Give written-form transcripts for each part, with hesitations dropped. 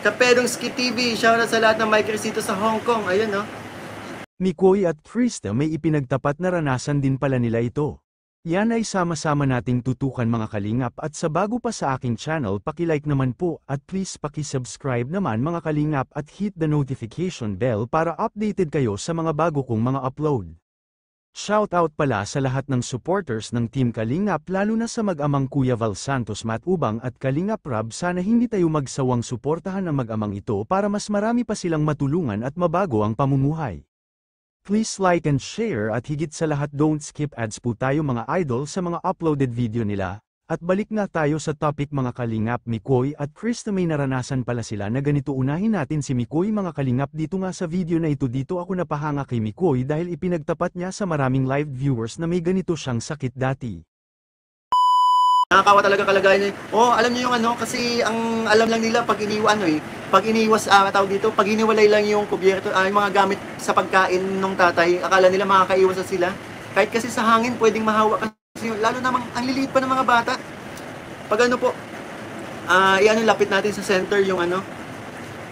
Kapedong Ski TV, shoutout sa lahat ng Micros dito sa Hong Kong. Ayun, no? Mikoy at Krista may ipinagtapat na ranasan din pala nila ito. Yan ay sama-sama nating tutukan mga kalingap at sa bago pa sa aking channel paki-like naman po at please paki-subscribe naman mga kalingap at hit the notification bell para updated kayo sa mga bago kong mga upload. Shoutout pala sa lahat ng supporters ng Team Kalingap lalo na sa mag-amang Kuya Val Santos Matubang at Kalingap Rab, sana hindi tayo magsawang suportahan ang mag-amang ito para mas marami pa silang matulungan at mabago ang pamumuhay. Please like and share at higit sa lahat don't skip ads po tayo mga idol sa mga uploaded video nila. At balik na tayo sa topic mga kalingap. Mikoy at Krista may naranasan pala sila na ganito. Unahin natin si Mikoy mga kalingap. Dito nga sa video na ito dito ako napahanga kay Mikoy dahil ipinagtapat niya sa maraming live viewers na may ganito siyang sakit dati. Nakakawa talaga kalagayan niya. Oh, alam niyo yung ano, kasi ang alam lang nila pag iniwas, tawag dito, pag iniwalay lang yung kubyerto, yung mga gamit sa pagkain ng tatay, akala nila makakaiwas na sila. Kahit kasi sa hangin pwedeng mahawa kasi, lalo namang ang liliit pa ng mga bata. Pag ano po, lapit natin sa center yung ano.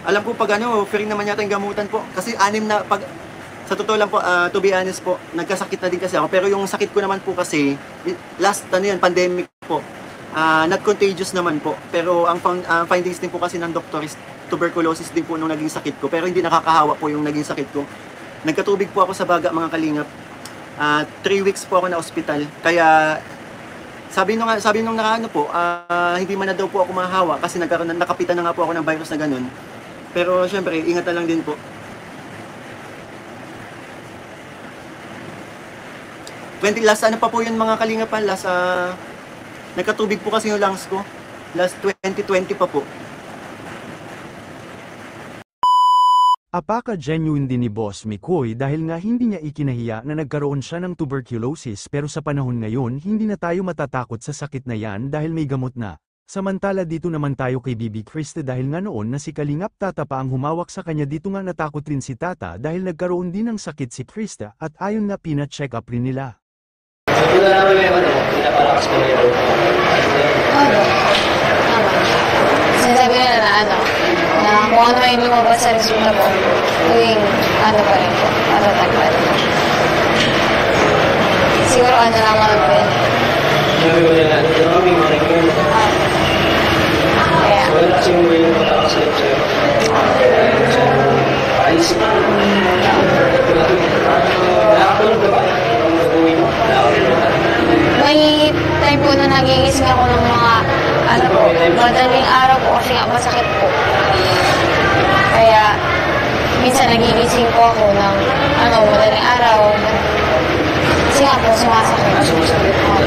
Alam ko pag ano, free naman yata yung gamutan po. Kasi sa totoo lang po, to be honest po, nagkasakit na din kasi ako. Pero yung sakit ko naman po kasi, pandemic po. Not contagious naman po. Pero ang findings din po kasi ng doktor is tuberculosis din po nung naging sakit ko. Pero hindi nakakahawa po yung naging sakit ko. Nagkatubig po ako sa baga mga kalingap. 3 weeks po ako na ospital. Kaya sabi nung nakaano po, hindi man na daw po ako mahahawa kasi nakapitan na nga po ako ng virus na ganun. Pero syempre, ingat na lang din po. Last ano pa po yun mga kalingap, nagkatubig po kasi yung lungs ko. Last 2020 pa po. Apaka genuine din ni Boss Mikoy dahil nga hindi niya ikinahiya na nagkaroon siya ng tuberculosis pero sa panahon ngayon hindi na tayo matatakot sa sakit na yan dahil may gamot na. Samantala dito naman tayo kay Bibi Krista dahil nga noon na si Kalingap Tata pa ang humawak sa kanya, dito nga natakot rin si Tata dahil nagkaroon din ng sakit si Krista at ayon na pina-check up rin nila. Wala naman yung pinapalakas ko na yun. Tama. Sinasabi nila na kung ano yung lumabas sa resulta po, tuwing pa rin po, matatag pa rin. Siguro lang po yun. Sabi ko nila, may maring yun. Kaya. So, wala kasi yung way yung matakasalip sa'yo. So, ayos. Nakakapulog ka ba? May time po na nagigising ako ng mga madaling araw po kasi nga masakit po. Kaya minsan nagigising po ako ng madaling araw kasi nga po sumasakit. Sumasakit?